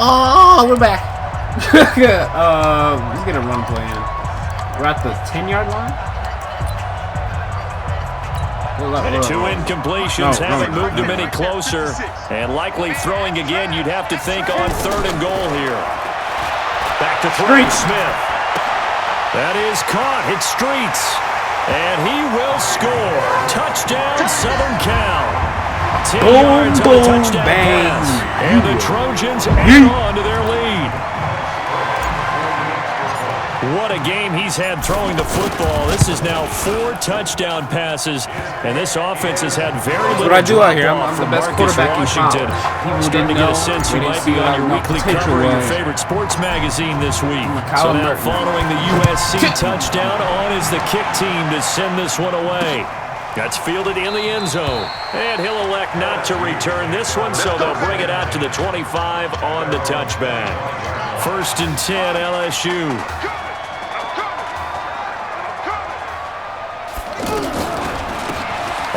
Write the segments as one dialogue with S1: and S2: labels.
S1: Oh, we're back. Let's get a run play in. We're at the 10-yard line.
S2: And 2 incompletions haven't moved him any closer. And likely throwing again, you'd have to think on 3rd and goal here. Back to throw, Smith. That is caught. Hits Streets. And he will score. Touchdown, Southern Cal. 10 yards on a touchdown pass. And the Trojans hang on to their lead. What a game he's had throwing the football. This is now 4 touchdown passes, and this offense has had very little drop-off from Marcus Washington. Starting to get a sense you might be on your weekly cover of your favorite sports magazine this week. So now following the USC touchdown, on is the kick team to send this one away. That's fielded in the end zone, and he'll elect not to return this one, so they'll bring it out to the 25 on the touchback. 1st and 10, LSU.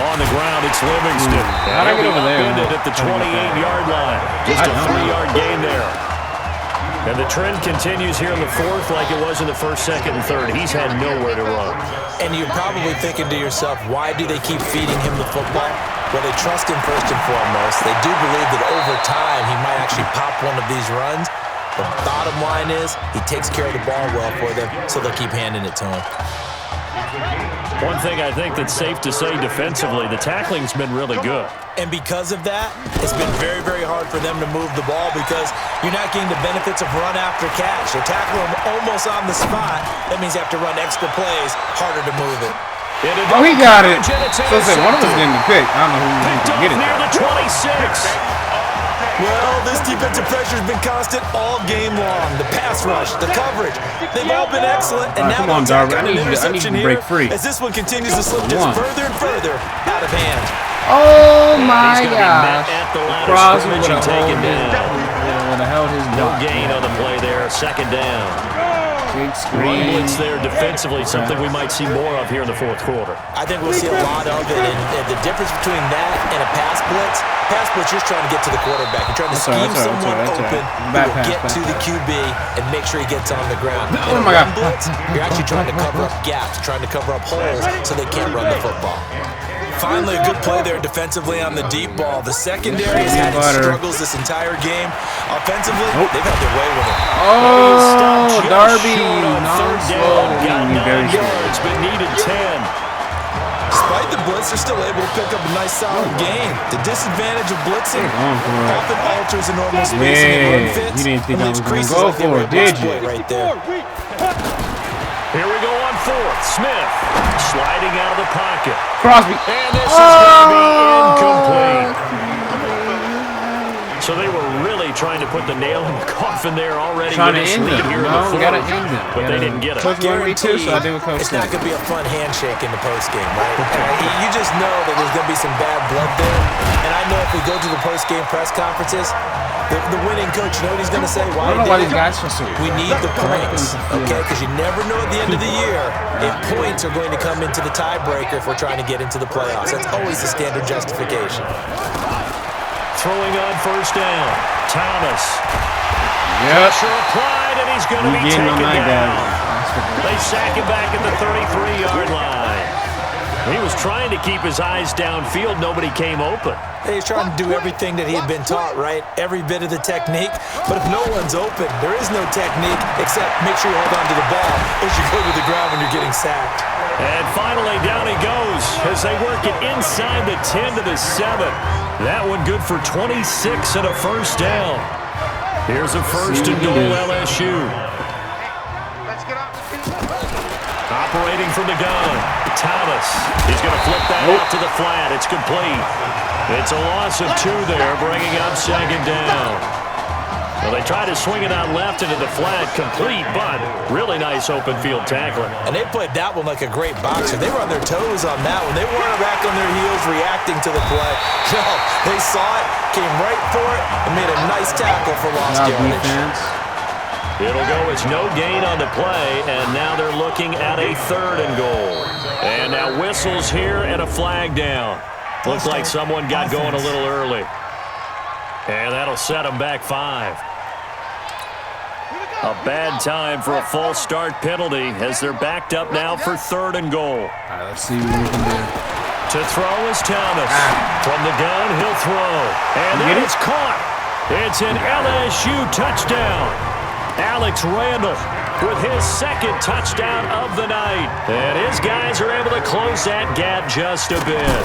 S2: On the ground, it's Livingston.
S1: How'd I get over there?
S2: Ended at the 28-yard line. Just a 3-yard gain there. And the trend continues here in the 4th like it was in the 1st, 2nd, and 3rd. He's had nowhere to run.
S3: And you're probably thinking to yourself, why do they keep feeding him the football? Well, they trust him first and foremost. They do believe that over time he might actually pop one of these runs. The bottom line is he takes care of the ball well for them, so they'll keep handing it to him.
S2: One thing I think that's safe to say defensively, the tackling's been really good.
S3: And because of that, it's been very, very hard for them to move the ball because you're not getting the benefits of run after catch. They tackle him almost on the spot. That means they have to run extra plays, harder to move it.
S1: Oh, he got it. So one of us getting the pick. I don't know who can get it.
S2: Near the 26.
S3: Well, this defensive pressure has been constant all game long. The pass rush, the coverage, they've all been excellent. And now
S1: come on, Darby. I need to break free.
S3: As this one continues to slip just further and further out of hand.
S1: Oh my gosh! Crosby would have held his
S2: no gain on the play there. 2nd down.
S1: Big screen.
S2: Blitz there defensively, something we might see more of here in the 4th quarter.
S3: I think we'll see a lot of it, and the difference between that and a pass blitz, you're just trying to get to the quarterback. You're trying to scheme someone open who will get to the QB and make sure he gets on the ground.
S1: Oh my God.
S3: Blitz, you're actually trying to cover up gaps, trying to cover up holes so they can't run the football. Finally, a good play there defensively on the deep ball. The secondary has had its struggles this entire game. Offensively, they've had their way with it.
S1: Oh, Darby.
S2: Very yards, but needed 10.
S3: Despite the blitz, they're still able to pick up a nice solid gain. The disadvantage of blitzing often alters the normal spacing and run fits.
S1: You didn't think I was going to go for it, did you?
S3: Right there.
S2: Here we go on 4th. Smith sliding out of the pocket.
S1: Crosby.
S2: And this is going to be incomplete. So they were really trying to put the nail in the coffin there already.
S1: Trying to end it.
S2: Here
S1: No, we got to end it.
S2: But they didn't get it.
S1: Coach wanted me to, so I did what Coach
S3: It's
S1: said.
S3: not going to be a fun handshake in the postgame, right? You just know that there's going to be some bad blood there. And I know if we go to the postgame press conferences, the winning coach, you know what he's going to say?
S1: I don't know why these guys are so.
S3: We need the points, okay? Because you never know at the end of the year if points are going to come into the tiebreaker if we're trying to get into the playoffs. That's always the standard justification.
S2: Throwing on 1st down. Thomas.
S1: Yep.
S2: Pressure applied, and he's going to be taken down. They sack him back at the 33-yard line. He was trying to keep his eyes downfield. Nobody came open.
S3: He's trying to do everything that he had been taught, right? Every bit of the technique. But if no one's open, there is no technique except make sure you hold on to the ball as you go to the ground when you're getting sacked.
S2: And finally, down he goes as they work it inside the 10 to the 7. That one good for 26 and a 1st down. Here's a 1st and goal, LSU. Operating from the gun, Thomas. He's going to flip that out to the flat. It's complete. It's a loss of 2 there, bringing up 2nd down. Well, they try to swing it out left into the flat, complete, but really nice open field tackling.
S3: And they played that one like a great boxer. They were on their toes on that one. They weren't back on their heels reacting to the play. No, they saw it, came right for it, and made a nice tackle for lost yardage.
S2: It'll go as no gain on the play, and now they're looking at a 3rd and goal. And now whistles here and a flag down. Looks like someone got going a little early. And that'll set them back 5. A bad time for a false start penalty as they're backed up now for 3rd and goal.
S1: All right, let's see what we can do.
S2: To throw is Thomas. From the gun, he'll throw. And then it's caught. It's an LSU touchdown. Alex Randall with his 2nd touchdown of the night. And his guys are able to close that gap just a bit.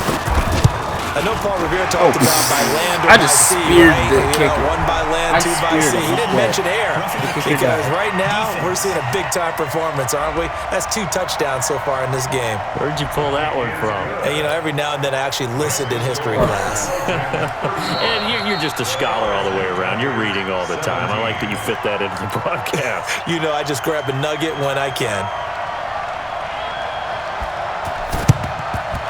S3: I know Paul Revere talked about by land or
S1: I just
S3: by sea,
S1: speared
S3: right?
S1: the kicker.
S3: One by land, two by sea. He didn't mention air because
S1: died.
S3: right now we're seeing a big-time performance, aren't we? That's 2 touchdowns so far in this game.
S2: Where'd you pull that one from?
S3: And, you know, every now and then I actually listened in history class.
S2: And you're just a scholar all the way around. You're reading all the time. I like that you fit that into the broadcast.
S3: You know, I just grab a nugget when I can.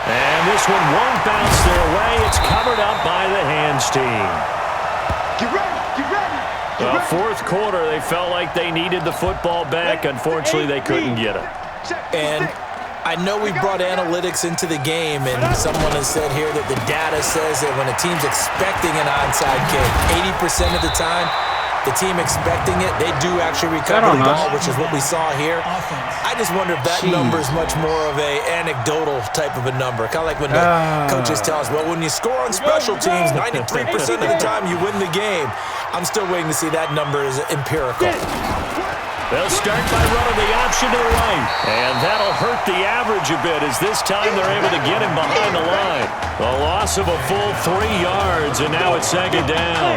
S2: And this one won't bounce their way. It's covered up by the hands team.
S4: Get ready, get ready.
S2: Well, 4th quarter, they felt like they needed the football back. Unfortunately, they couldn't get it.
S3: And I know we brought analytics into the game, and someone has said here that the data says that when a team's expecting an onside kick, 80% of the time, the team expecting it, they do actually recover the ball, which is what we saw here. I just wonder if that number is much more of a anecdotal type of a number. Kind of like when the coaches tell us, well, when you score on special teams, 93% of the time you win the game. I'm still waiting to see that number is empirical.
S2: They'll start by running the option to the right. And that'll hurt the average a bit as this time they're able to get him behind the line. The loss of a full 3 yards, and now it's 2nd down.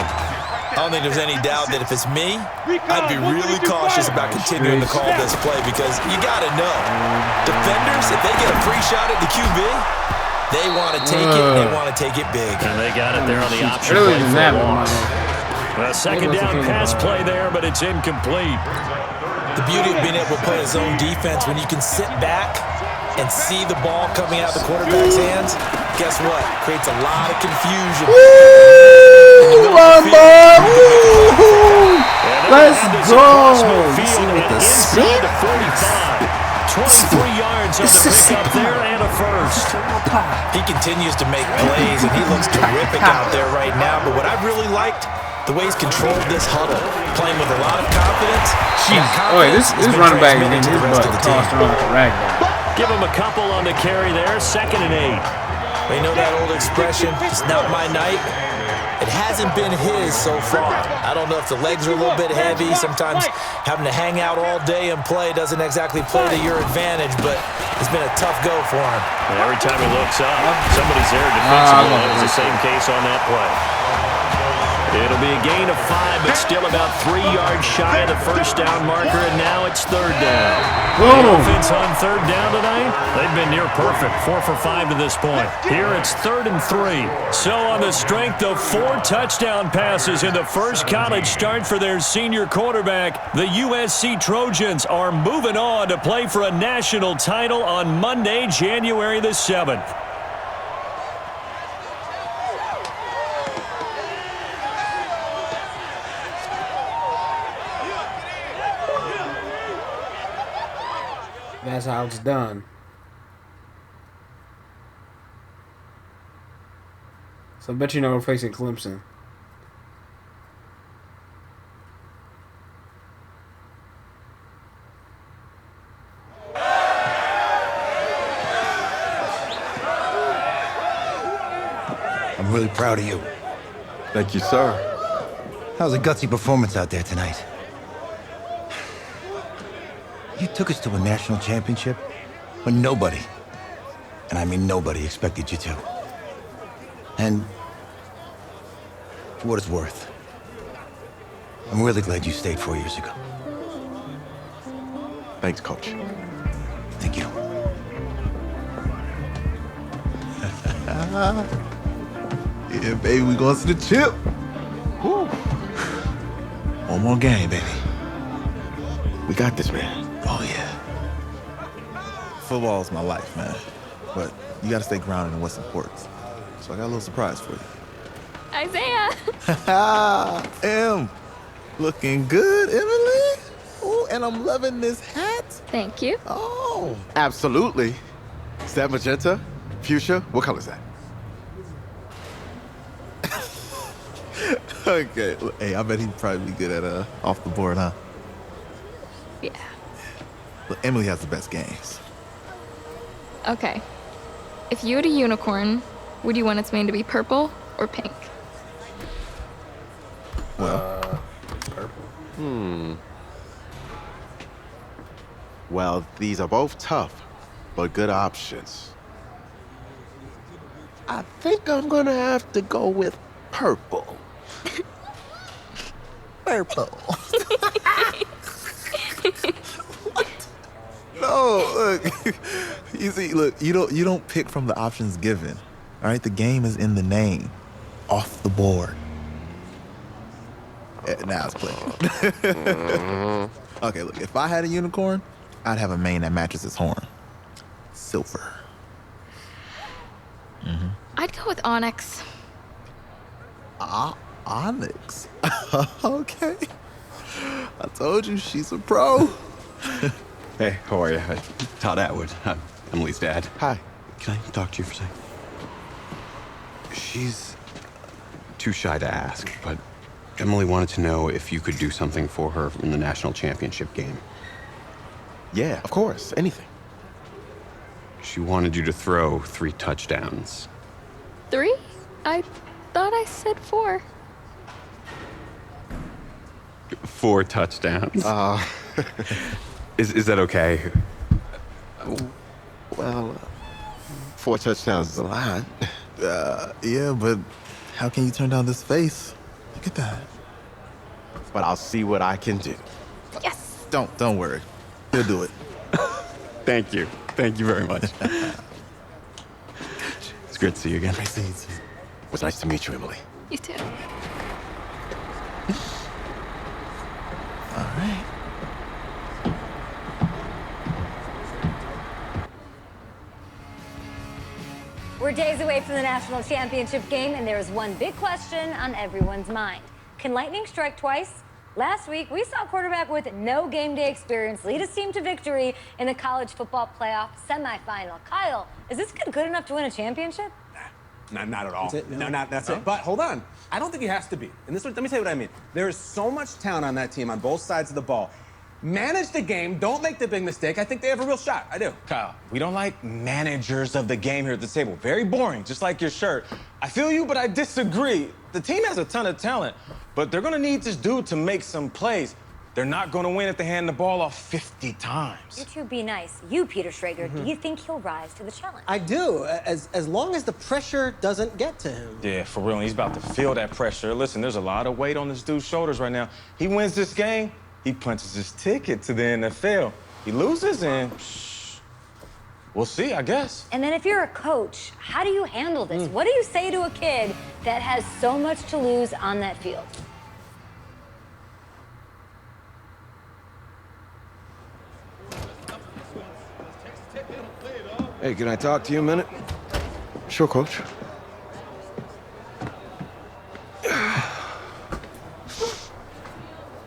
S3: I don't think there's any doubt that if it's me, I'd be really cautious about continuing to call this play because you got to know, defenders, if they get a free shot at the QB, they want to take it, and they want to take it big.
S2: And they got it there on the option play for a loss. A 2nd down pass play there, but it's incomplete.
S3: The beauty of being able to play a zone defense when you can sit back and see the ball coming out of the quarterback's hands, guess what? Creates a lot of confusion.
S1: Let's go! See with the spin?
S2: 23 yards on the pickup there and a first.
S3: He continues to make plays, and he looks terrific out there right now. But what I really liked, the way he's controlled this huddle, playing with a lot of confidence.
S1: Jeez. Oh, wait, this running back is getting his butt tossed around like a rag doll.
S2: Give him a couple on the carry there. 2nd and 8.
S3: They know that old expression, it's not my night. It hasn't been his so far. I don't know if the legs are a little bit heavy. Sometimes having to hang out all day and play doesn't exactly play to your advantage, but it's been a tough go for him.
S2: And every time he looks up, somebody's there defensively. It was the same case on that play. It'll be a gain of 5, but still about 3 yards shy of the first down marker, and now it's 3rd down. The offense on 3rd down tonight, they've been near perfect, 4 for 5 to this point. Here it's 3rd and 3. So on the strength of 4 touchdown passes in the first college start for their senior quarterback, the USC Trojans are moving on to play for a national title on Monday, January the 7th.
S1: That's how it's done. So I bet you know we're facing Clemson.
S5: I'm really proud of you.
S6: Thank you, sir.
S5: That was a gutsy performance out there tonight. You took us to a national championship when nobody, and I mean nobody, expected you to. And for what it's worth, I'm really glad you stayed 4 years ago.
S6: Thanks, Coach.
S5: Thank you.
S6: Yeah, baby, we going to the chip. Woo.
S5: One more game, baby.
S6: We got this, man.
S5: Oh, yeah.
S6: Football is my life, man. But you got to stay grounded in what's important. So I got a little surprise for you.
S7: Isaiah!
S6: Em, looking good, Emily. Oh, and I'm loving this hat.
S7: Thank you.
S6: Oh, absolutely. Is that magenta? Fuchsia? What color is that? Okay. Hey, I bet he'd probably be good at off the board, huh?
S7: Yeah.
S6: But Emily has the best games.
S7: Okay. If you had a unicorn, would you want its mane to be purple or pink?
S6: Well,
S8: Well, these are both tough, but good options. I think I'm gonna have to go with purple.
S6: purple. No, look. You see, look, you don't pick from the options given. All right, the game is in the name. Off the board. Now it's playing. Okay, look, if I had a unicorn, I'd have a mane that matches its horn. Silver.
S7: I'd go with onyx.
S6: Onyx. Okay. I told you she's a pro.
S9: Hey, how are you? Todd Atwood. I'm Emily's dad.
S8: Hi.
S9: Can I talk to you for a second? She's too shy to ask, but Emily wanted to know if you could do something for her in the national championship game.
S8: Yeah, of course. Anything.
S9: She wanted you to throw 3 touchdowns.
S7: 3? I thought I said 4.
S9: 4 touchdowns. Is that okay?
S8: Well, 4 touchdowns is a lot.
S6: Yeah, but how can you turn down this face? Look at that.
S8: But I'll see what I can do.
S7: Yes!
S6: Don't worry. He'll do it.
S9: Thank you. Thank you very much. It's great to see you again.
S6: Nice to meet you.
S8: It was nice to meet you, Emily.
S7: You too.
S6: All right.
S10: We're days away from the national championship game, and there is one big question on everyone's mind. Can lightning strike twice? Last week, we saw a quarterback with no game day experience lead his team to victory in the college football playoff semifinal. Kyle, is this kid good enough to win a championship?
S11: Not at all.
S12: That's it? No?
S11: That's it. But hold on. I don't think he has to be. And let me tell you what I mean. There is so much talent on that team on both sides of the ball. Manage the game. Don't make the big mistake. I think they have a real shot. I do.
S12: Kyle, we don't like managers of the game here at the table. Very boring, just like your shirt. I feel you, but I disagree. The team has a ton of talent, but they're gonna need this dude to make some plays. They're not gonna win if they hand the ball off 50 times.
S10: You two be nice. You, Peter Schrager, do you think he'll rise to the challenge?
S13: I do, as long as the pressure doesn't get to him.
S12: Yeah, for real, and he's about to feel that pressure. Listen, there's a lot of weight on this dude's shoulders right now. He wins this game, he punches his ticket to the NFL. He loses, and we'll see, I guess.
S10: And then if you're a coach, how do you handle this? What do you say to a kid that has so much to lose on that field?
S8: Hey, can I talk to you a minute? Sure, Coach.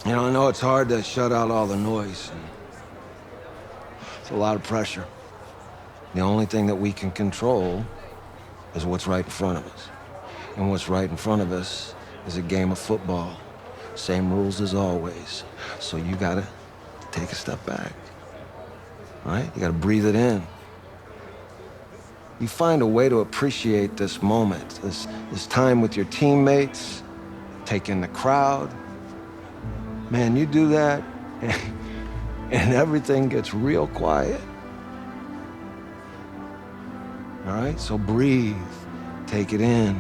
S14: You know, I know it's hard to shut out all the noise. It's a lot of pressure. The only thing that we can control is what's right in front of us. And what's right in front of us is a game of football. Same rules as always. So you gotta take a step back. All right? You gotta breathe it in. You find a way to appreciate this moment, this time with your teammates, take in the crowd. Man, you do that, and everything gets real quiet. All right, so breathe, take it in.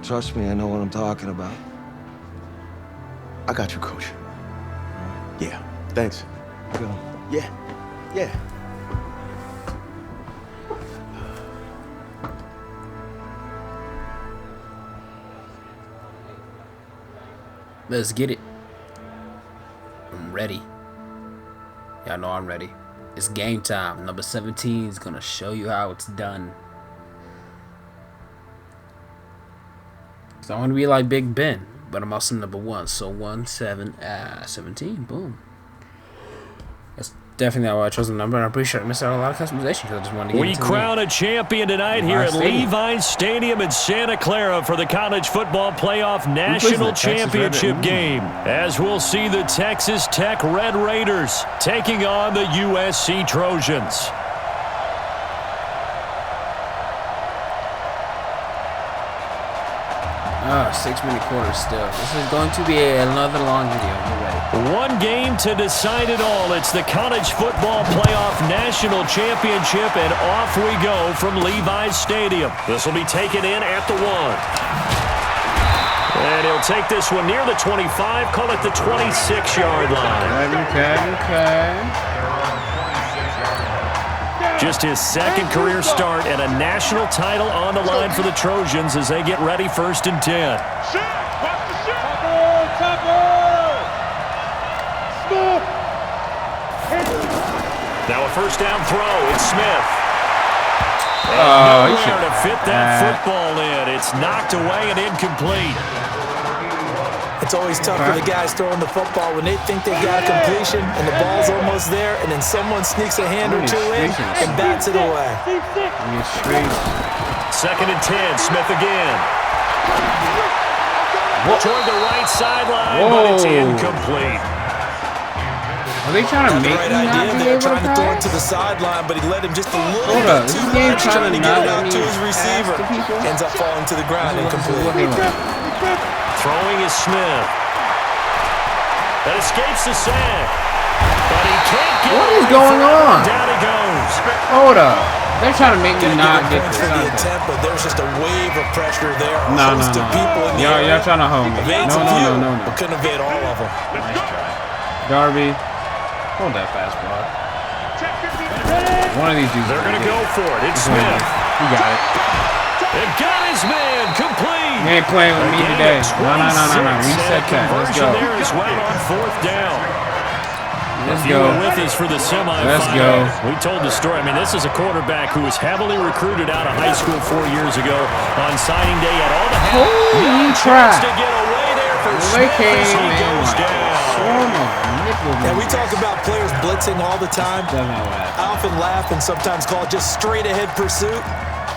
S14: Trust me, I know what I'm talking about.
S8: I got you, Coach. Yeah, thanks.
S14: Good.
S8: Yeah.
S1: Let's get it. I'm ready. Y'all know I'm ready. It's game time. Number 17 is gonna show you how it's done. So I want to be like Big Ben, but I'm also number 1. So 17. Boom. Definitely not why I chose the number, and I'm pretty sure I missed out on a lot of customization because I just wanted to get
S2: We crown a champion tonight here at Levi's Stadium in Santa Clara for the College Football Playoff National Championship game, as we'll see the Texas Tech Red Raiders taking on the USC Trojans.
S1: 6-minute quarters still. This is going to be another long video. Get ready.
S2: One game to decide it all. It's the College Football Playoff National Championship, and off we go from Levi's Stadium. This will be taken in at the 1. And he'll take this one near the 25, call it the 26-yard line.
S1: Okay.
S2: Just his second career start and a national title on the line for the Trojans as they get ready 1st and 10. Now a first down throw. It's Smith.
S1: He should
S2: to fit that football in. It's knocked away and incomplete.
S3: It's always tough for the guys throwing the football when they think they got completion and the ball's almost there, and then someone sneaks a hand or two in and bats it away.
S2: 2nd and 10. Smith again. Toward the right sideline, but it's incomplete.
S1: Are they trying to make
S3: the right idea? They're trying to throw it to the sideline, but he led him just a little bit too much, trying to get it out to his receiver. Ends up falling to the ground incomplete.
S2: Throwing is Smith. That escapes the sack. But he can't get
S1: What is going on?
S2: Down he goes.
S1: Hold up. They're trying to make me not get this.
S3: The attempt, but there's just a wave of pressure there.
S1: No.
S3: People in the
S1: Y'all trying to hold me. No.
S3: But couldn't evade all of them.
S1: Nice try. Darby. Hold that fast ball. One of these dudes.
S2: They're going to go for it. It's Smith.
S1: He got it.
S2: It got his man complete.
S1: You ain't playing with me today. No. Reset that. Let's go.
S2: There as well on 4th down.
S1: Let's
S2: if you
S1: go.
S2: were with us for the semifinal,
S1: Let's go.
S2: We told the story. I mean, this is a quarterback who was heavily recruited out of high school 4 years ago. On signing day, had all the
S1: Holy crap!
S2: to get away there for
S1: They
S2: Smith
S1: came
S2: as he
S1: in
S2: goes
S1: like
S2: down.
S3: And we talk about players blitzing all the time. I often laugh and sometimes call it just straight ahead pursuit.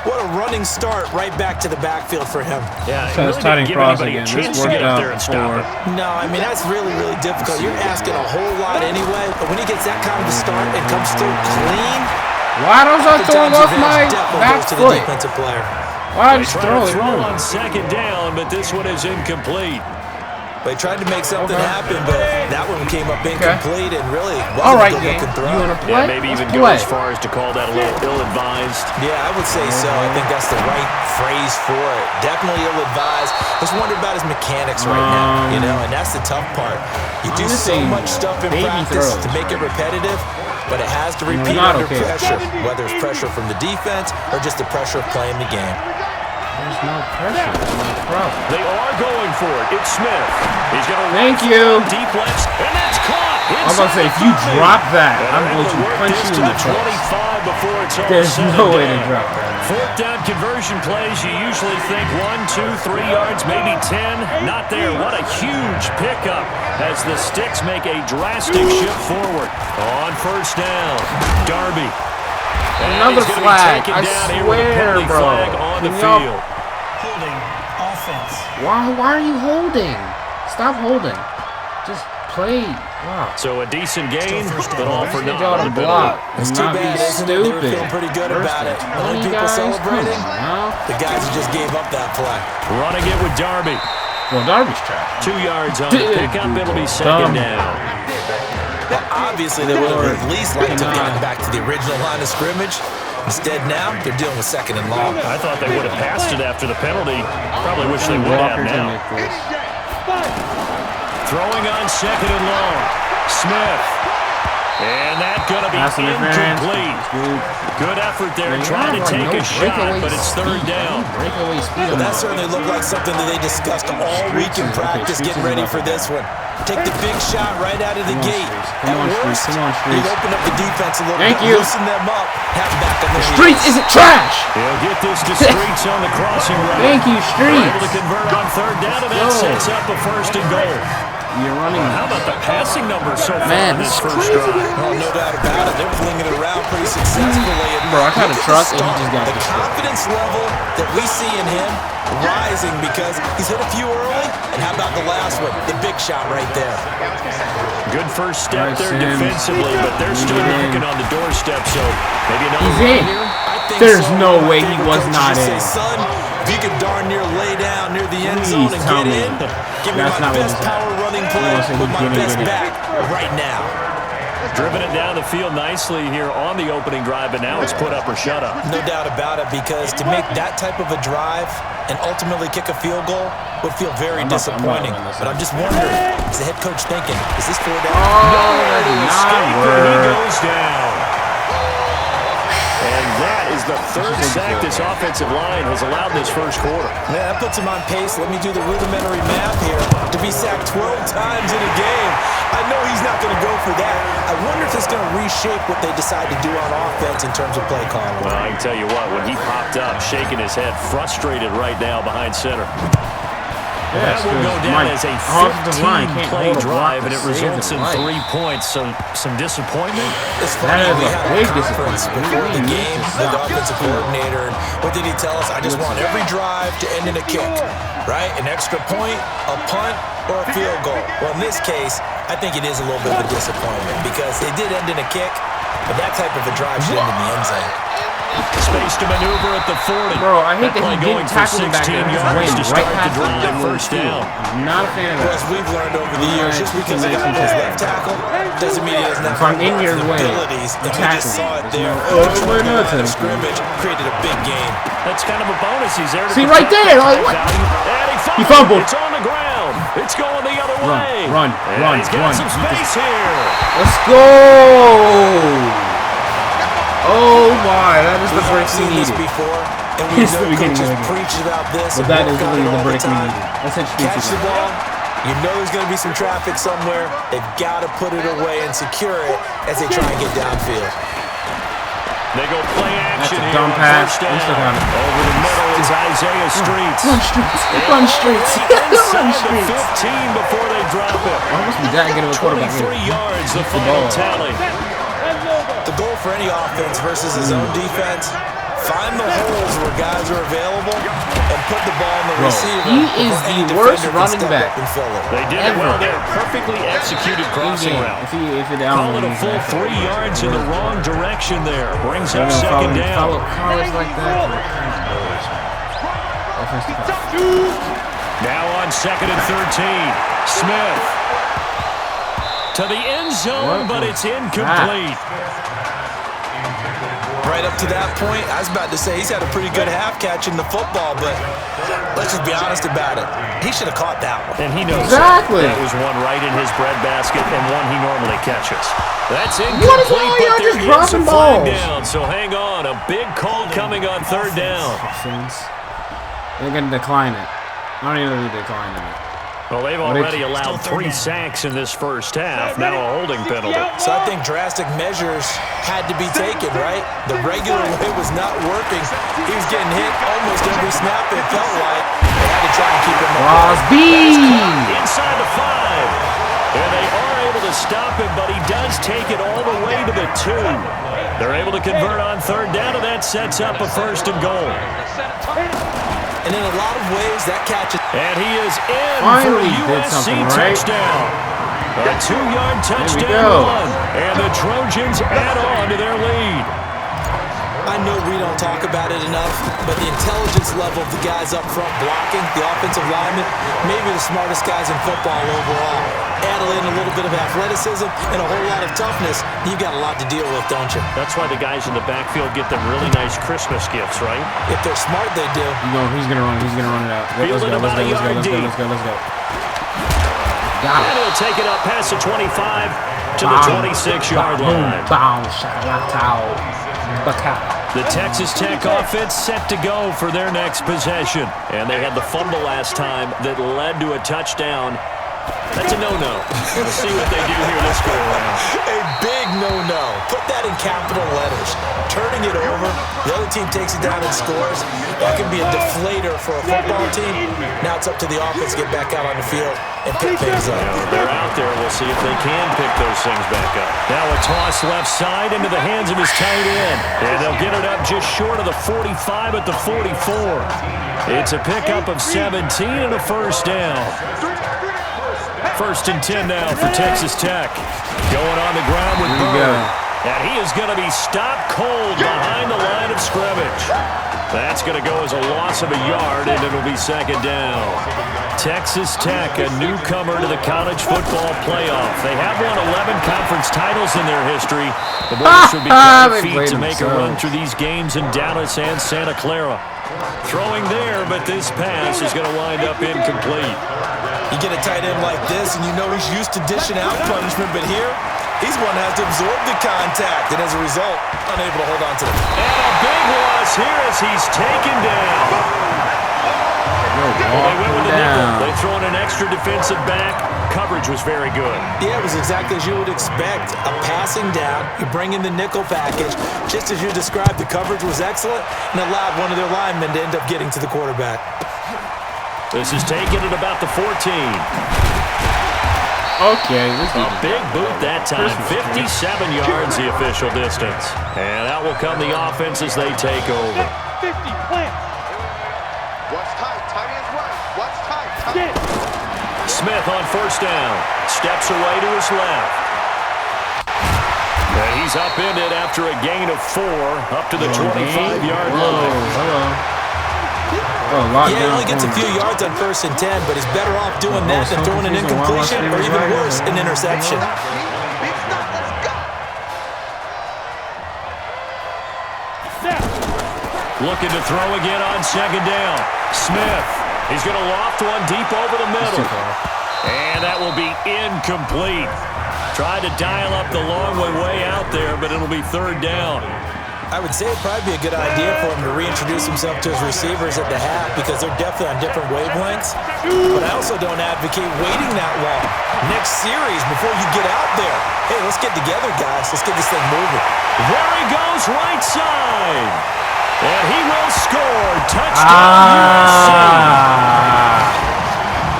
S3: What a running start right back to the backfield for him.
S2: Yeah,
S1: so it's tight and cross again. This worked out before.
S3: No, I mean, that's really, really difficult. You're asking a whole lot anyway, but when he gets that kind of a start and comes through clean.
S1: Why don't I throw off my back foot?
S3: Defensive player.
S1: Why just throw it?
S2: On 2nd down, but this one is incomplete.
S3: They tried to make something happen, but that one came up incomplete and really wasn't
S1: all right,
S3: a good-looking throw.
S1: You want to play?
S2: Yeah, maybe even go as far as to call that a little ill-advised.
S3: Yeah, I would say so. I think that's the right phrase for it. Definitely ill-advised. Just wonder about his mechanics right now, and that's the tough part. You do so much stuff in practice to make it repetitive, but it has to repeat under pressure, whether it's pressure from the defense or just the pressure of playing the game.
S1: There's no pressure. There's no problem.
S2: They are going for it. It's Smith. He's going to
S1: Thank you.
S2: Deep left, and that's caught.
S1: I was about to say, if you drop that, I'm going to punch you in the face.
S2: Before it's all
S1: There's no way to drop that.
S2: 4th down conversion plays, you usually think 1, 2, 3 yards, maybe 10. Not there. What a huge pickup as the Sticks make a drastic shift forward. On 1st down, Darby.
S1: Another flag. I swear, bro.
S2: On the field.
S15: Holding offense.
S1: Why are you holding? Stop holding. Just play. Wow.
S2: So a decent game, but all for naught.
S1: Y'all to block.
S3: It's too bad, isn't it? They were feeling pretty good about it. The only people celebrating, the guys who just gave up that play.
S2: Running it with Darby.
S1: Well, Darby's trash.
S2: 2 yards on the pickup. It'll be 2nd down.
S3: Well, obviously, they would have at least liked to have gotten back to the original line of scrimmage. Instead, now, they're dealing with 2nd and long.
S2: I thought they would have passed it after the penalty. Probably wish they would have now. Throwing on 2nd and long. Smith. And that's going to be incomplete. Good effort there, trying to take a shot, but it's 3rd down.
S3: Well, that certainly looked like something that they discussed all week in practice, getting ready for this one. Take the big shot right out of the gate. At worst, you open up the defense a little bit, loosen them up, have back on the
S1: Streets isn't trash.
S2: He'll get this to Streets on the crossing route.
S1: Thank you, Streets.
S2: Able to convert on 3rd down, and that sets up a 1st and goal.
S1: You're running.
S2: How about the passing numbers so far
S1: Man,
S2: in this
S1: this is
S2: first
S1: crazy.
S2: drive?
S3: Oh, no doubt about it. They're flinging it around pretty successfully. And
S1: bro, I kind of trust him. He just got
S3: the confidence level that we see in him rising because he's hit a few early. And how about the last one? The big shot right there.
S2: Good first step there defensively, but they're still working on the doorstep, so maybe another
S1: He's
S2: run
S1: in.
S2: here.
S1: There's no way he was not in.
S3: Son, if you could darn near lay down near the end zone and get in, give me my best power running play with my best back right now.
S2: Driven it down the field nicely here on the opening drive, and now it's put up or shut up.
S3: No doubt about it, because to make that type of a drive and ultimately kick a field goal would feel very disappointing. But I'm just wondering, is the head coach thinking, is this 4 down?
S2: No, he goes down. And that is the third sack this offensive line has allowed this first quarter.
S3: Yeah, that puts him on pace. Let me do the rudimentary math here. To be sacked 12 times in a game, I know he's not going to go for that. I wonder if it's going to reshape what they decide to do on offense in terms of play calling.
S2: Well, I can tell you what, when he popped up, shaking his head, frustrated right now behind center. That will go down as a 15-play drive, and it results in 3 points. So some disappointment.
S3: It's funny, we had a conference before the game with the offensive coordinator. What did he tell us? I just want every drive to end in a kick, right? An extra point, a punt, or a field goal. Well, in this case, I think it is a little bit of a disappointment because they did end in a kick, but that type of a drive should end in the end zone.
S2: Space to maneuver at the 40.
S1: Bro, I hate that he didn't tackle him back there.
S2: Yards to start the drive.
S1: That
S2: First down.
S1: I'm not a fan of that.
S3: As we've learned over the years, just because he got his left tackle doesn't mean he doesn't have the abilities. And we just saw it there. Scrimmage created a big game.
S2: That's kind of a bonus. He's there to
S1: see right there. Like, what?
S2: And
S1: he fumbled.
S2: It's on the ground. It's going the other way.
S1: Run.
S2: He's got some space here.
S1: Let's go. Oh my, that is the break we needed.
S3: Before, and we know coaches preach about this.
S1: But that is literally the break we needed. That's interesting.
S3: Catch the ball. You know there's going to be some traffic somewhere. They've got to put it away and secure it as they try and get downfield.
S2: They go play action here.
S1: Dumb pass.
S2: Over the middle is Isaiah Streets.
S1: Run Streets. Run Streets.
S2: 15 before they drop it.
S1: Why must be that good of a quarterback?
S2: 23 yards, the final tally.
S3: The goal for any offense versus his own defense, find the holes where guys are available and put the ball in the receiver.
S1: He is the worst running back
S2: They did it well there. Perfectly executed crossing route. Call it a full 3 yards in the wrong direction there. Brings up second down. Now on 2nd and 13. Smith to the end zone, but it's incomplete.
S3: Right up to that point, I was about to say he's had a pretty good half catching the football, but let's just be honest about it. He should have caught that one.
S2: And he knows that was one right in his breadbasket and one he normally catches. That's incomplete, but there is a flag down, so hang on. A big call coming on 3rd down.
S1: They're going to decline it. I don't even know they're declining it.
S2: Well, they've already allowed 3 sacks in this first half. Now a holding penalty.
S3: So I think drastic measures had to be taken, right? The regular way was not working. He was getting hit almost every snap, it felt like. They had to try and keep him up.
S1: Crosby!
S2: Inside the 5. And they are able to stop him, but he does take it all the way to the 2. They're able to convert on 3rd down, and that sets up a 1st and goal.
S3: And in a lot of ways, that catches.
S2: And he is in
S1: Finally
S2: for a USC touchdown. A 2-yard touchdown run. And the Trojans add on to their lead.
S3: I know we don't talk about it enough, but the intelligence level of the guys up front blocking, the offensive linemen, maybe the smartest guys in football overall. Add in a little bit of athleticism and a whole lot of toughness, you've got a lot to deal with, don't you?
S2: That's why the guys in the backfield get them really nice Christmas gifts, right?
S3: If they're smart, they do.
S1: He's gonna run it out. Let's go.
S2: Got it. And he'll take it up past the 25 to the 26-yard line. The Texas Tech offense set to go for their next possession. And they had the fumble last time that led to a touchdown. That's a no-no. We'll see what they do here this go around.
S3: A big no-no. Put that in capital letters. Turning it over, the other team takes it down and scores. That can be a deflator for a football team. Now it's up to the offense to get back out on the field and pick things up.
S2: They're out there. We'll see if they can pick those things back up. Now a toss left side into the hands of his tight end. And they'll get it up just short of the 45 at the 44. It's a pickup of 17 and a first down. 1st and 10 now for Texas Tech. Going on the ground with Bird. And he is going to be stopped cold behind the line of scrimmage. That's going to go as a loss of a yard, and it'll be 2nd down. Texas Tech, a newcomer to the college football playoff. They have won 11 conference titles in their history. The boys should be quite feet to make a run through these games in Dallas and Santa Clara. Throwing there, but this pass is going to wind up incomplete.
S3: You get a tight end like this, and you know he's used to dishing out punishment, but here, he's one that has to absorb the contact, and as a result, unable to hold on to it.
S2: And a big loss here as he's taken down. Well, they went with the nickel. They throw in an extra defensive back. Coverage was very good.
S3: Yeah, it was exactly as you would expect. A passing down, you bring in the nickel package. Just as you described, the coverage was excellent and allowed one of their linemen to end up getting to the quarterback.
S2: This is taken at about the 14.
S1: Okay.
S2: A big boot that time. 57 yards the official distance. And out will come the offense as they take over.
S4: 50, plant. What's tight? Tight ends right. What's tight? Tight.
S2: Smith on 1st down. Steps away to his left. And he's upended after a gain of 4 up to the 25-yard line.
S3: Yeah, he only gets a few yards on 1st and 10, but he's better off doing that than throwing an incompletion or even worse, an interception.
S2: Looking to throw again on 2nd down. Smith. He's going to loft one deep over the middle. And that will be incomplete. Tried to dial up the long way out there, but it'll be 3rd down.
S3: I would say it'd probably be a good idea for him to reintroduce himself to his receivers at the half because they're definitely on different wavelengths. But I also don't advocate waiting that long. Next series, before you get out there, hey, let's get together, guys. Let's get this thing moving.
S2: There he goes, right side. And he will score. Touchdown, USC.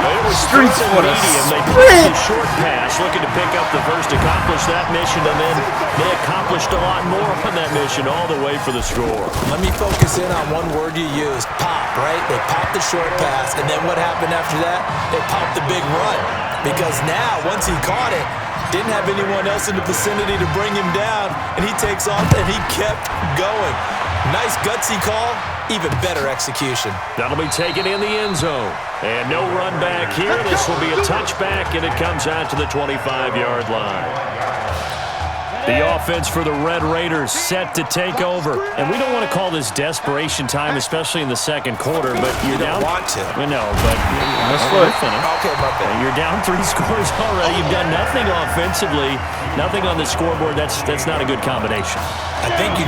S2: It was streets for the medium. They played a short pass, looking to pick up the first, accomplish that mission, and then they accomplished a lot more on that mission all the way for the score.
S3: Let me focus in on one word you used, pop, right? They popped the short pass, and then what happened after that? They popped the big run. Because now, once he caught it, didn't have anyone else in the vicinity to bring him down, and he takes off, and he kept going. Nice gutsy call, even better execution.
S2: That'll be taken in the end zone. And no run back here. This will be a touchback, and it comes out to the 25-yard line. The offense for the Red Raiders set to take over. And we don't want to call this desperation time, especially in the 2nd quarter, but you're down.
S3: You don't want to.
S2: No, but
S3: Okay, my bad.
S2: You're down 3 scores already. You've done nothing offensively, nothing on the scoreboard. That's not a good combination.
S3: I think you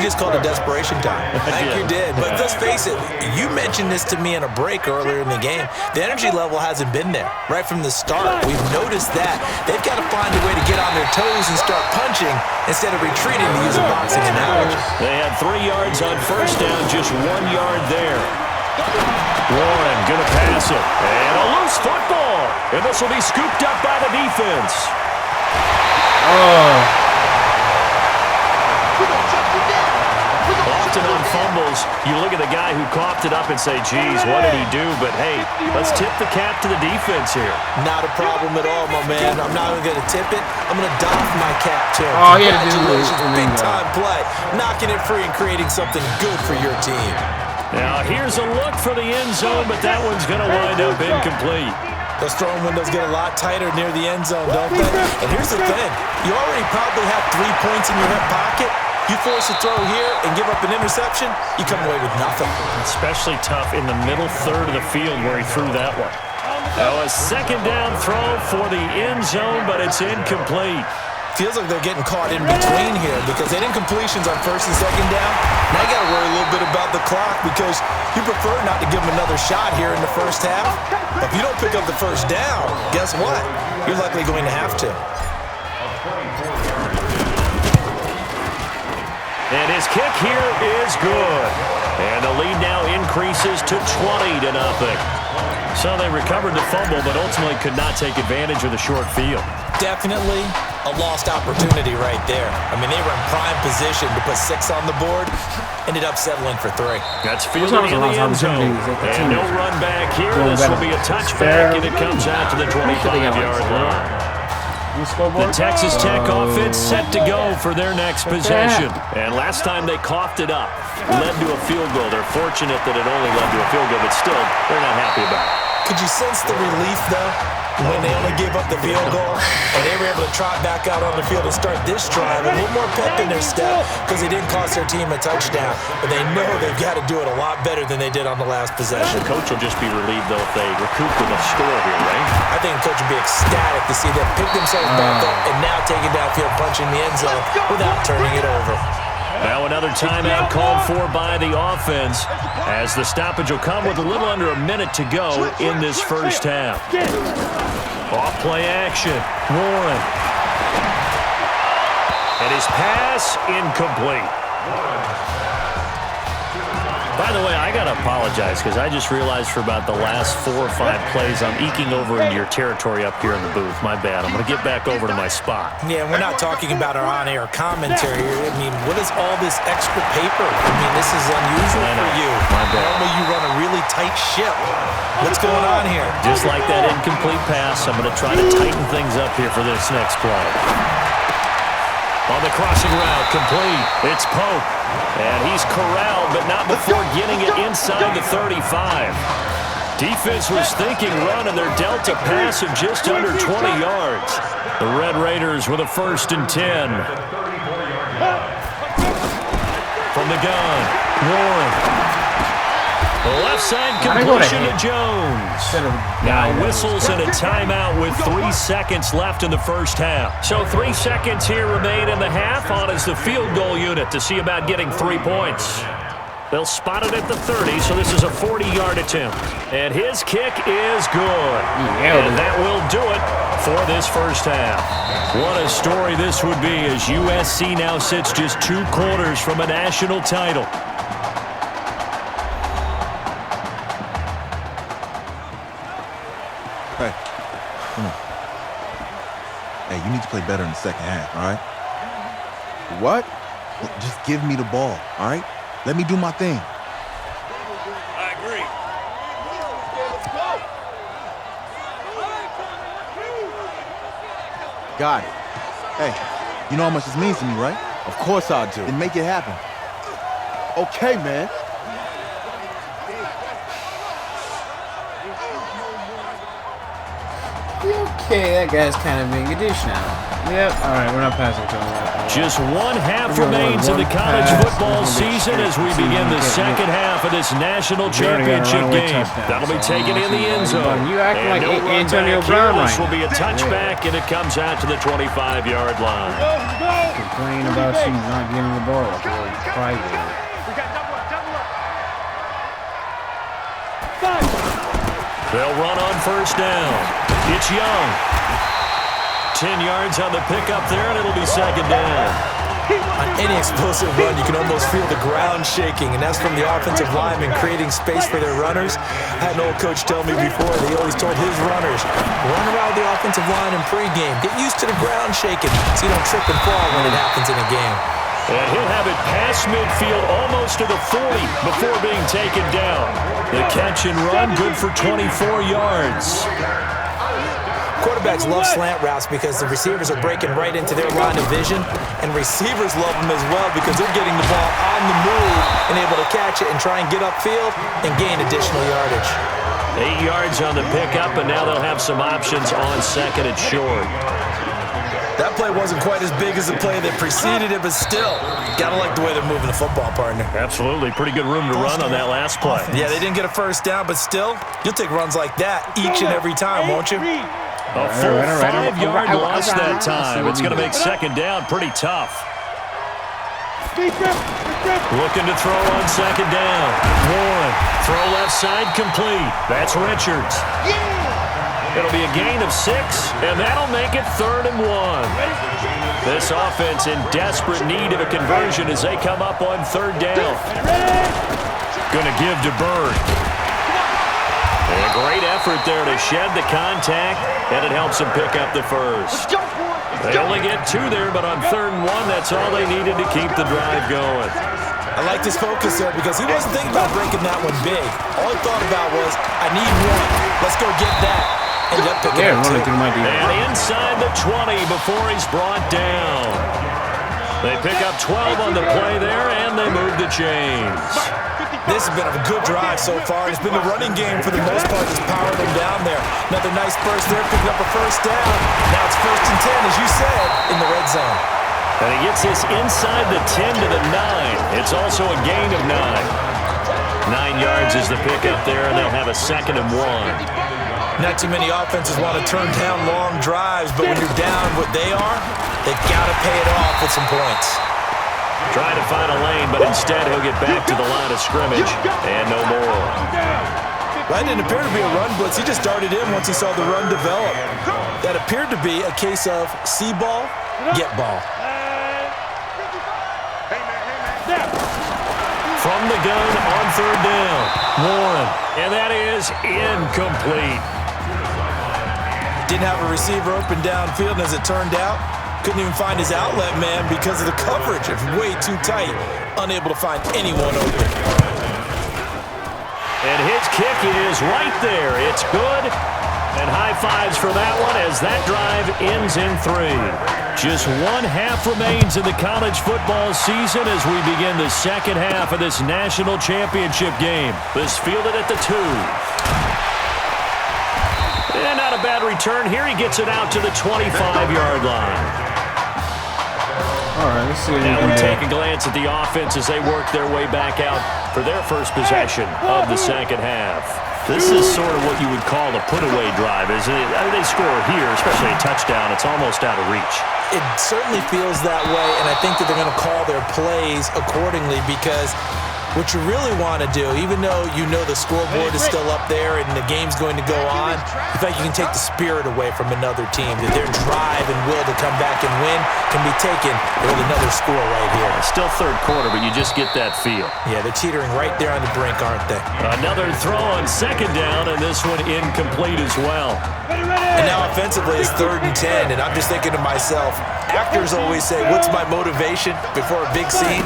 S3: just called it desperation time. I think you did. But let's face it, you mentioned this to me in a break earlier in the game. The energy level hasn't been there right from the start. We've noticed that. They've got to find a way to get on their toes and start punching instead of retreating, to use a boxing analogy.
S2: They had 3 yards on 1st down, just 1 yard there. Warren gonna pass it. And a loose football. And this will be scooped up by the defense. Often on fumbles, you look at the guy who coughed it up and say, geez, what did he do? But hey, let's tip the cap to the defense here.
S3: Not a problem at all, my man. I'm not even going to tip it. I'm going to doff my cap to him.
S1: Congratulations,
S3: big-time play. Knocking it free and creating something good for your team.
S2: Now, here's a look for the end zone, but that one's going to wind up incomplete.
S3: Those throwing windows get a lot tighter near the end zone, don't they? And here's the thing. You already probably have 3 points in your hip pocket. You force a throw here and give up an interception, you come away with nothing.
S2: Especially tough in the middle third of the field where he threw that one. Now a 2nd down throw for the end zone, but it's incomplete.
S3: Feels like they're getting caught in between here because they didn't completions on first and second down. Now you got to worry a little bit about the clock because you prefer not to give them another shot here in the first half. But if you don't pick up the first down, guess what? You're likely going to have to.
S2: And his kick here is good. And the lead now increases to 20-0. So they recovered the fumble, but ultimately could not take advantage of the short field.
S3: Definitely a lost opportunity right there. I mean, they were in prime position to put 6 on the board. Ended up settling for 3.
S2: That's fielded in the end zone. And no run back here. This will be a touchback, and it comes out to the 25-yard line. The Texas Tech offense set to go for their next possession. And last time they coughed it up, led to a field goal. They're fortunate that it only led to a field goal, but still, they're not happy about it.
S3: Could you sense the relief, though, when they only gave up the field goal and they were able to trot back out on the field and start this drive? A little more pep in their step because they didn't cost their team a touchdown. But they know they've got to do it a lot better than they did on the last possession.
S2: The coach will just be relieved, though, if they recoup with a score here, right?
S3: I think the coach will be ecstatic to see them pick themselves back up and now take it downfield, punching the end zone without turning it over.
S2: Now another timeout called for by the offense as the stoppage will come with a little under a minute to go in this first half. Off play action. Warren. And his pass incomplete. By the way, I got to apologize because I just realized for about the last 4 or 5 plays I'm eking over into your territory up here in the booth. My bad. I'm going to get back over to my spot.
S3: Yeah, we're not talking about our on-air commentary here. I mean, what is all this extra paper? I mean, this is unusual for you.
S2: My bad.
S3: Normally you run a really tight ship. What's going on here?
S2: Just like that incomplete pass, I'm going to try to tighten things up here for this next play. On the crossing route, complete. It's Pope. And he's corralled, but not before getting it inside the 35. Defense was thinking run, and they're dealt a pass of just under 20 yards. The Red Raiders with a 1st and 10. From the gun, Warren. The left side completion to Jones. Now whistles and a timeout with 3 seconds left in the first half. So 3 seconds here remain in the half. On is the field goal unit to see about getting 3 points. They'll spot it at the 30, so this is a 40-yard attempt. And his kick is good. And that will do it for this first half. What a story this would be as USC now sits just 2 quarters from a national title.
S6: Hey, come on. Hey, you need to play better in the second half, all right?
S8: What?
S6: Look, just give me the ball, all right? Let me do my thing.
S2: I agree.
S8: Got it.
S6: Hey, you know how much this means to me, right?
S8: Of course I do.
S6: Then make it happen.
S8: Okay, man.
S1: Okay, that guy's kind of being a douche now. Yep, alright, we're not passing to him.
S2: Just 1 half remains in the college football season as we begin the second half of this national championship game. That'll be taken in the end zone.
S1: You acting like Antonio
S2: Brown
S1: right
S2: This will be a touchback, and it comes out to the 25-yard line.
S1: Complaining about you not getting the ball. Private.
S2: They'll run on first down. It's Young. 10 yards on the pickup there, and it'll be second down.
S3: On any explosive run, you can almost feel the ground shaking, and that's from the offensive linemen creating space for their runners. I had an old coach tell me before, they always told his runners, run around the offensive line in pregame. Get used to the ground shaking so you don't trip and fall when it happens in a game.
S2: And he'll have it past midfield almost to the 40 before being taken down. The catch and run good for 24 yards.
S3: Quarterbacks love slant routes because the receivers are breaking right into their line of vision, and receivers love them as well because they're getting the ball on the move and able to catch it and try and get upfield and gain additional yardage.
S2: 8 yards on the pickup, and now they'll have some options on second and short.
S3: That play wasn't quite as big as the play that preceded it, but still, gotta like the way they're moving the football, partner.
S2: Absolutely. Pretty good room to run on that last play.
S3: Yeah, they didn't get a first down, but still, you'll take runs like that each and every time, won't you?
S2: A full 5-yard loss that time. It's going to make second down pretty tough. Looking to throw on second down. Warren, throw left side complete. That's Richards. It'll be a gain of 6, and that'll make it 3rd and 1. This offense in desperate need of a conversion as they come up on 3rd down. Going to give to Bird. And a great effort there to shed the contact, and it helps them pick up the first. They only get 2 there, but on 3rd and 1, that's all they needed to keep the drive going.
S3: I like his focus there because he wasn't thinking about breaking that one big. All he thought about was, I need 1. Let's go get that. Ended up picking up 2.
S2: And inside the 20 before he's brought down. They pick up 12 on the play there, and they move the chains.
S3: This has been a good drive so far. It's been the running game for the most part that's powered them down there. Another nice burst there, picking up a first down. Now it's 1st and 10, as you said, in the red zone.
S2: And he gets this inside the 10 to the 9. It's also a gain of 9. 9 yards is the pickup there, and they'll have a 2nd and 1.
S3: Not too many offenses want to turn down long drives, but when you're down what they are, they've got to pay it off with some points.
S2: Trying to find a lane, but instead he'll get back to the line of scrimmage, and no more.
S3: That didn't appear to be a run blitz. He just darted in once he saw the run develop. That appeared to be a case of see ball, get ball.
S2: From the gun on 3rd down, Warren, and that is incomplete.
S3: Didn't have a receiver open downfield, and as it turned out, couldn't even find his outlet man because of the coverage. It's way too tight. Unable to find anyone open.
S2: And his kick is right there. It's good. And high fives for that one as that drive ends in 3. Just 1 half remains in the college football season as we begin the 2nd half of this national championship game. This fielded at the 2. And not a bad return here. He gets it out to the 25-yard line.
S1: All right, let's see.
S2: Now we take a glance at the offense as they work their way back out for their first possession of the 2nd half. This is sort of what you would call a put-away drive, isn't it? I mean, they score here, especially a touchdown. It's almost out of reach.
S3: It certainly feels that way, and I think that they're going to call their plays accordingly because what you really want to do, even though you know the scoreboard is still up there and the game's going to go on, in fact, you can take the spirit away from another team. That their drive and will to come back and win can be taken with another score right here.
S2: It's still 3rd quarter, but you just get that feel.
S3: Yeah, they're teetering right there on the brink, aren't they?
S2: Another throw on 2nd down, and this one incomplete as well.
S3: And now offensively it's 3rd and 10, and I'm just thinking to myself, actors always say, what's my motivation before a big scene?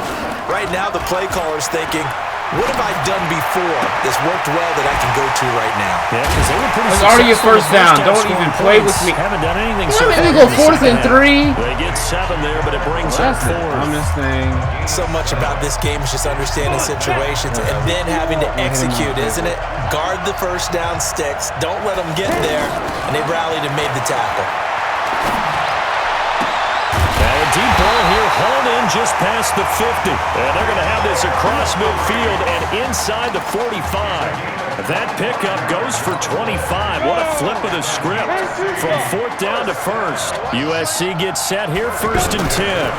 S3: Right now the play caller's thinking, what have I done before that's worked well that I can go to right now?
S2: Yeah, because they were pretty
S1: successful. It's already a first down. Don't even play with me.
S2: Haven't done anything so far.
S1: They go 4th and 3.
S2: They get 7 there, but it brings up 4.
S3: So much about this game is just understanding situations and then having to execute, isn't it? Guard the first down sticks. Don't let them get there. And they rallied and made the tackle.
S2: And a deep ball here, hauled in just past the 50. And they're going to have this across midfield and inside the 45. That pickup goes for 25. What a flip of the script. From 4th down to 1st. USC gets set here, 1st and 10.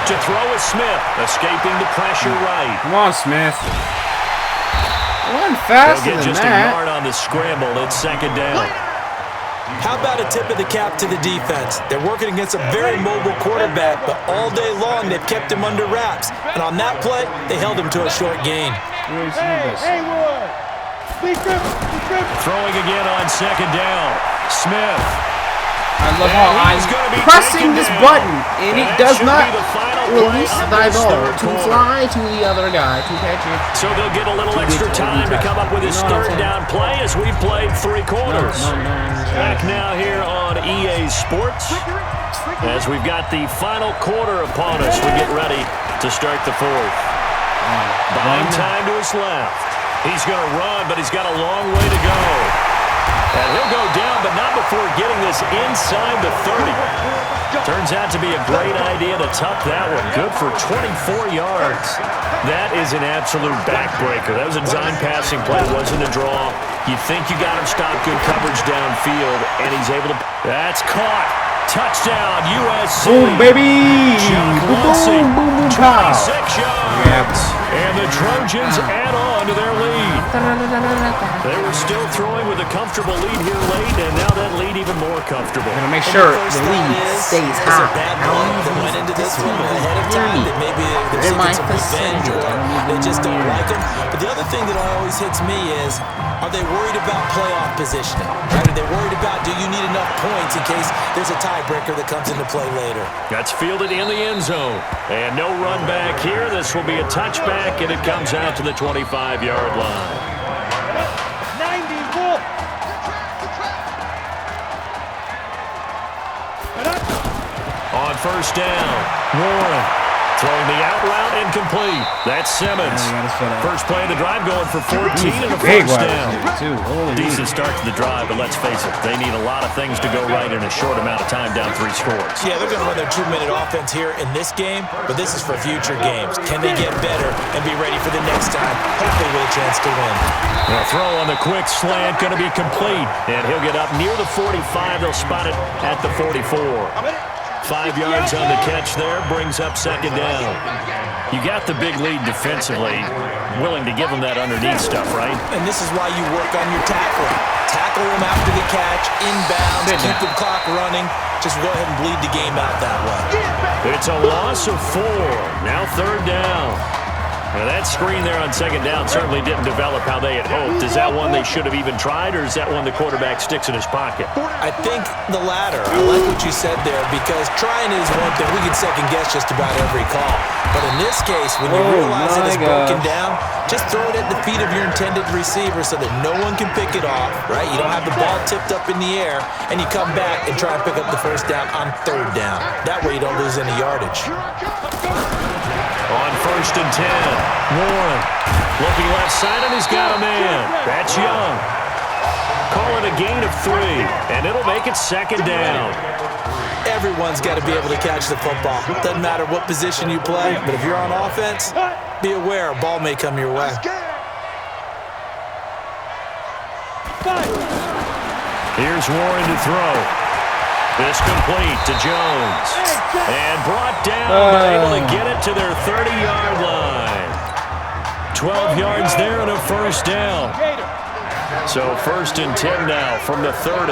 S2: To throw is Smith, escaping the pressure right.
S1: Come on, Smith. Run faster
S2: They'll get just a yard on the scramble. It's 2nd down.
S3: How about a tip of the cap to the defense? They're working against a very mobile quarterback, but all day long they've kept him under wraps. And on that play, they held him to a short gain.
S2: Throwing again on 2nd down. Smith.
S1: I love how I'm pressing this button, and it does not release thy ball to fly to the other guy to catch it.
S2: So they'll get a little extra time to come up with his 3rd down play as we've played 3 quarters. Back now here on EA Sports as we've got the final quarter upon us. We get ready to start the 4th. Buying time to his left. He's going to run, but he's got a long way to go. And he'll go down, but not before getting this inside the 30. Turns out to be a great idea to tuck that one. Good for 24 yards. That is an absolute backbreaker. That was a design passing play. It wasn't a draw. You think you got him stopped, good coverage downfield, and he's able to... That's caught. Touchdown, USC.
S1: Boom, baby.
S2: Boom,
S1: boom,
S2: 26 yards. And the Trojans add on to their lead. They were still throwing with a comfortable lead here late, and now that lead even more comfortable.
S1: We're going to make sure the lead stays high.
S3: That went into this one ahead of time that maybe they're seeking some revenge or they just don't like them. But the other thing that always hits me is, are they worried about playoff positioning? Right? Are they worried about, do you need enough points in case there's a tiebreaker that comes into play later?
S2: That's fielded in the end zone. And no run back here. This will be a touchback, and it comes out to the 25-yard line.
S4: 94.
S2: On first down, Warren throwing the out route incomplete. That's Simmons. First play of the drive going for 14 and a first down. Decent start to the drive, but let's face it, they need a lot of things to go right in a short amount of time down 3 scores.
S3: Yeah, they're going to run their 2-minute offense here in this game, but this is for future games. Can they get better and be ready for the next time? Hopefully with a chance to win.
S2: The throw on the quick slant going to be complete, and he'll get up near the 45. They'll spot it at the 44. 5 yards on the catch there, brings up second down. You got the big lead defensively, willing to give them that underneath stuff, right?
S3: And this is why you work on your tackling. Tackle them after the catch, inbounds, keep the clock running. Just go ahead and bleed the game out that way.
S2: It's a loss of 4. Now third down. Now that screen there on second down certainly didn't develop how they had hoped. Is that one they should have even tried, or is that one the quarterback sticks in his pocket?
S3: I think the latter. I like what you said there, because trying is one thing. We can second guess just about every call. But in this case, when you realize it is broken down, just throw it at the feet of your intended receiver so that no one can pick it off, right? You don't have the ball tipped up in the air, and you come back and try and pick up the first down on third down. That way you don't lose any yardage.
S2: On first and 10, Warren looking left side, and he's got a man. That's Young. Call it a gain of 3, and it'll make it second down.
S3: Everyone's got to be able to catch the football. Doesn't matter what position you play, but if you're on offense, be aware a ball may come your way.
S2: Here's Warren to throw. This complete to Jones. And brought down, but able to get it to their 30-yard line. 12 yards there and a first down. So first and 10 now from the 30.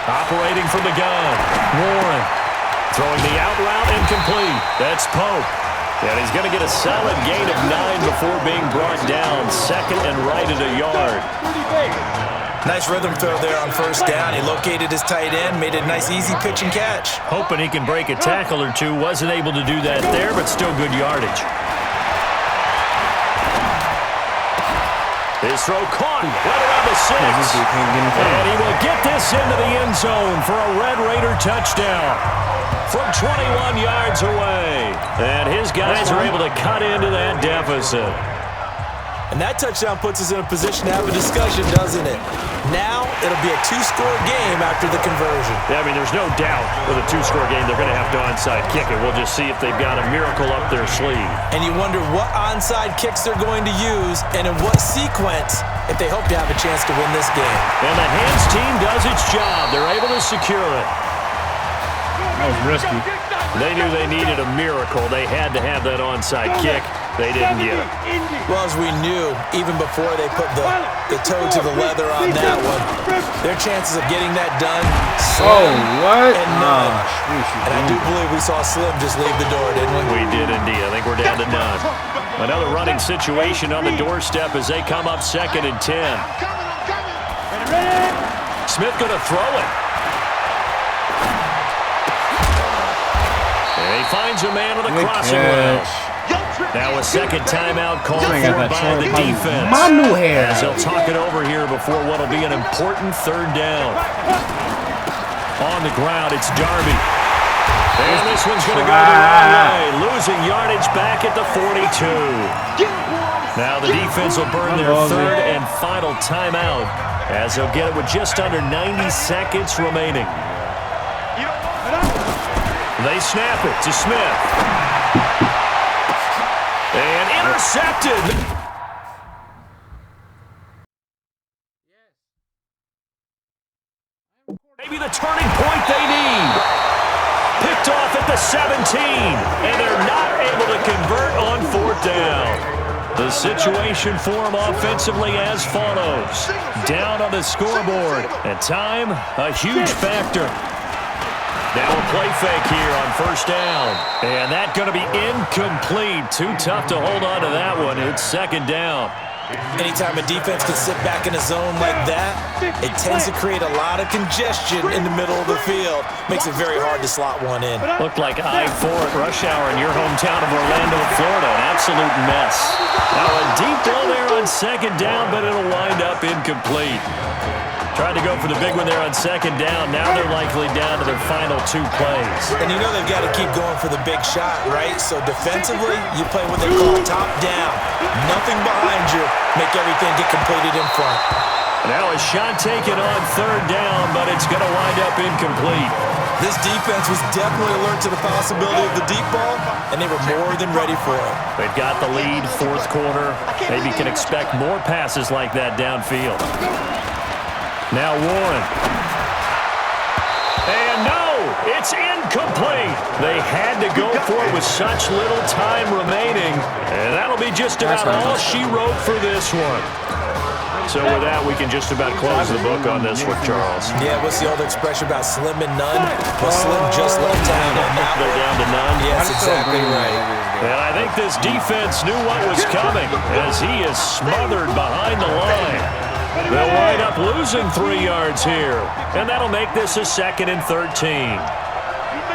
S2: Operating from the gun, Warren. Throwing the out route incomplete. That's Pope. And he's going to get a solid gain of 9 before being brought down. Second and right at a yard.
S3: Nice rhythm throw there on first down. He located his tight end, made a nice easy pitch and catch.
S2: Hoping he can break a tackle or two. Wasn't able to do that there, but still good yardage. His throw caught right around the 6. And he will get this into the end zone for a Red Raider touchdown from 21 yards away. And his guys are able to cut into that deficit.
S3: And that touchdown puts us in a position to have a discussion, doesn't it? Now it'll be a 2-score game after the conversion.
S2: Yeah, I mean, there's no doubt with a 2-score game they're going to have to onside kick it. We'll just see if they've got a miracle up their sleeve.
S3: And you wonder what onside kicks they're going to use and in what sequence if they hope to have a chance to win this game.
S2: And the hands team does its job. They're able to secure it.
S1: That was risky.
S2: They knew they needed a miracle. They had to have that onside kick. They didn't get it.
S3: Well, as we knew, even before they put the toe to the leather on that one, their chances of getting that done, slim and none. And I do believe we saw Slim just leave the door, didn't we?
S2: We did indeed. I think we're down to none. Another running situation on the doorstep as they come up second and 10. Smith going to throw it. And he finds a man on the crossing route. Now a second timeout called for by the defense. As they'll talk it over here before what will be an important third down. On the ground, it's Darby. And this one's going to go the wrong way. Losing yardage back at the 42. Now the defense will burn their third and final timeout as they'll get it with just under 90 seconds remaining. They snap it to Smith. And intercepted. Maybe the turning point they need. Picked off at the 17, and they're not able to convert on 4th down. The situation for them offensively as follows. Down on the scoreboard, and time, a huge factor. Now a play fake here on 1st down, and that's going to be incomplete. Too tough to hold on to that one. It's 2nd down.
S3: Anytime a defense can sit back in a zone like that, it tends to create a lot of congestion in the middle of the field. Makes it very hard to slot one in.
S2: Looked like I-4 at rush hour in your hometown of Orlando, Florida. An absolute mess. Now a deep ball there on 2nd down, but it'll wind up incomplete. Tried to go for the big one there on 2nd down. Now they're likely down to their final 2 plays.
S3: And you know they've got to keep going for the big shot, right? So defensively, you play what they call top down. Nothing behind you. Make everything get completed in front.
S2: Now a shot taken on 3rd down, but it's going to wind up incomplete.
S3: This defense was definitely alert to the possibility of the deep ball, and they were more than ready for it.
S2: They've got the lead, 4th quarter. Maybe can expect more passes like that downfield. Now Warren. And no, it's incomplete. They had to go for it with such little time remaining. And that'll be just about all she wrote for this one. So with that, we can just about close the book on this one, Charles.
S3: Yeah, what's the old expression about slim and none? Well, Slim just left town on that one.
S2: They're down to none.
S3: Yes, exactly right.
S2: And I think this defense knew what was coming as he is smothered behind the line. They'll wind up losing 3 yards here, and that'll make this a 2nd and 13.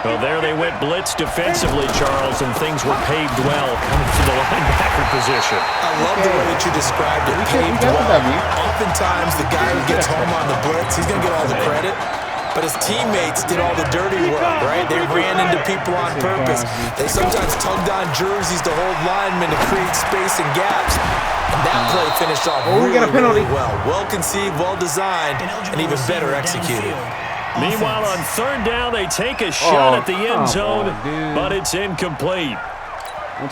S2: Well, there they went blitz defensively, Charles, and things were paved well coming from the linebacker position.
S3: I love the way that you described it, paved well. Oftentimes, the guy who gets home on the blitz, he's going to get all the credit. But his teammates did all the dirty work, right? They ran into people on purpose. They sometimes tugged on jerseys to hold linemen to create space and gaps. And that play finished off really well. Well conceived, well designed, and even better executed.
S2: Meanwhile, on 3rd down, they take a shot at the end zone, but it's incomplete.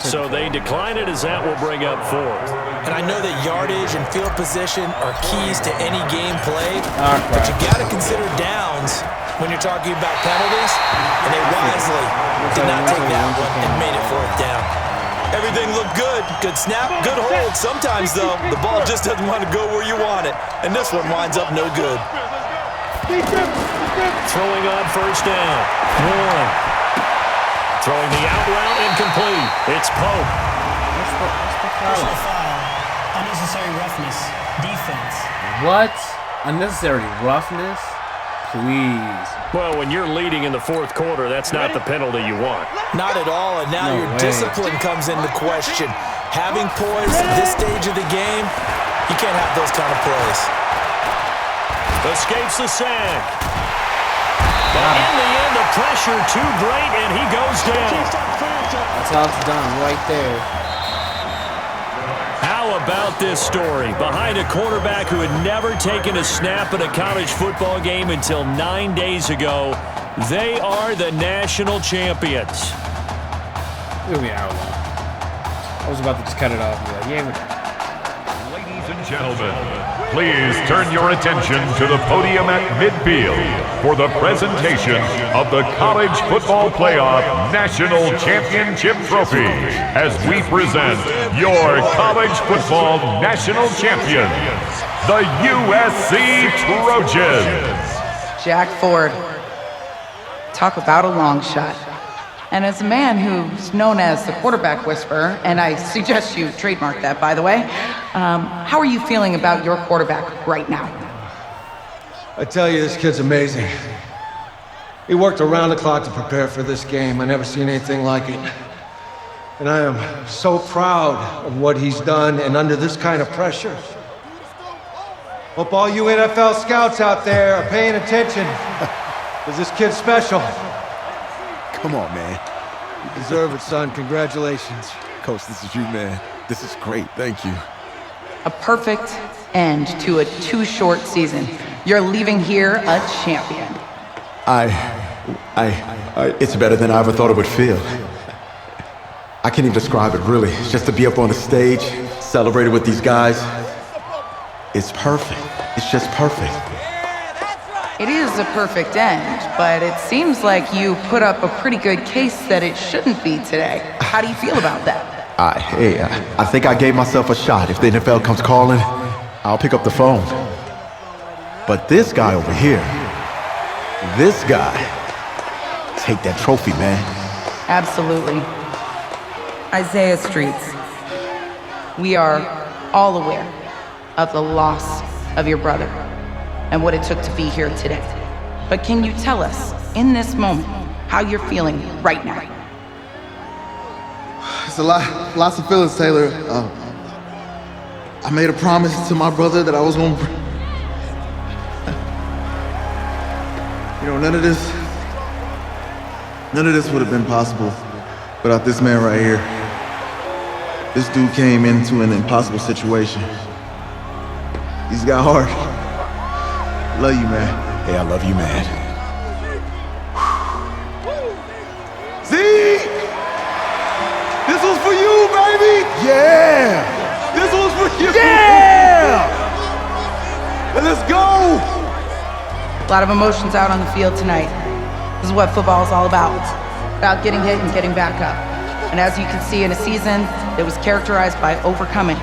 S2: So they decline it as that will bring up 4th.
S3: And I know that yardage and field position are keys to any game played, but you got to consider downs when you're talking about penalties, and they wisely did not take that one and made it 4th down. Everything looked good. Good snap, good hold. Sometimes, though, the ball just doesn't want to go where you want it, and this one winds up no good.
S2: Throwing on 1st down. Warren. Throwing the out route incomplete. It's Pope.
S15: Personal foul. Unnecessary roughness. Defense.
S1: What? Unnecessary roughness? Please.
S2: Well, when you're leading in the 4th quarter, that's not the penalty you want.
S3: Not at all, and now your discipline comes into question. Having poise at this stage of the game, you can't have those kind of plays.
S2: Escapes the sack. But in the end, the pressure too great, and he goes down.
S1: That's how it's done right there.
S2: How about this story? Behind a quarterback who had never taken a snap at a college football game until 9 days ago, they are the national champions.
S1: It'll be an hour long. I was about to just cut it off and be like, yeah, we're
S16: Ladies and gentlemen, please turn your attention to the podium at midfield for the presentation of the College Football Playoff National Championship Trophy as we present your college football national champions, the USC Trojans.
S17: Jack Ford. Talk about a long shot. And as a man who's known as the quarterback whisperer, and I suggest you trademark that, by the way, how are you feeling about your quarterback right now?
S14: I tell you, this kid's amazing. He worked around the clock to prepare for this game. I never seen anything like it. And I am so proud of what he's done, and under this kind of pressure. Hope all you NFL scouts out there are paying attention, because this kid's special.
S6: Come on, man.
S14: You deserve it, son. Congratulations.
S6: Coach, this is you, man. This is great. Thank you.
S17: A perfect end to a too short season. You're leaving here a champion.
S8: It's better than I ever thought it would feel. I can't even describe it, really. Just to be up on the stage, celebrating with these guys. It's perfect. It's just perfect.
S17: It is a perfect end, but it seems like you put up a pretty good case that it shouldn't be today. How do you feel about that?
S8: I think I gave myself a shot. If the NFL comes calling, I'll pick up the phone. But this guy over here, this guy, take that trophy, man.
S17: Absolutely. Isaiah Streets, we are all aware of the loss of your brother and what it took to be here today. But can you tell us, in this moment, how you're feeling right now?
S6: It's lots of feelings, Taylor. I made a promise to my brother that I was gonna, none of this would have been possible without this man right here. This dude came into an impossible situation. He's got heart. Love you, man.
S8: Hey, I love you, man.
S6: Z! This was for you, baby! Yeah! This was for you! Yeah! Let's go!
S17: A lot of emotions out on the field tonight. This is what football is all about. About getting hit and getting back up. And as you can see, in a season that was characterized by overcoming,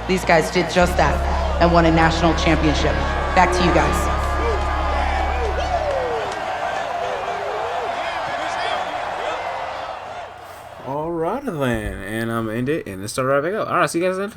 S17: these guys did just that and won a national championship. Back to you guys.
S1: Alright then, and I'm gonna end it and then start right back up. Alright, see you guys then.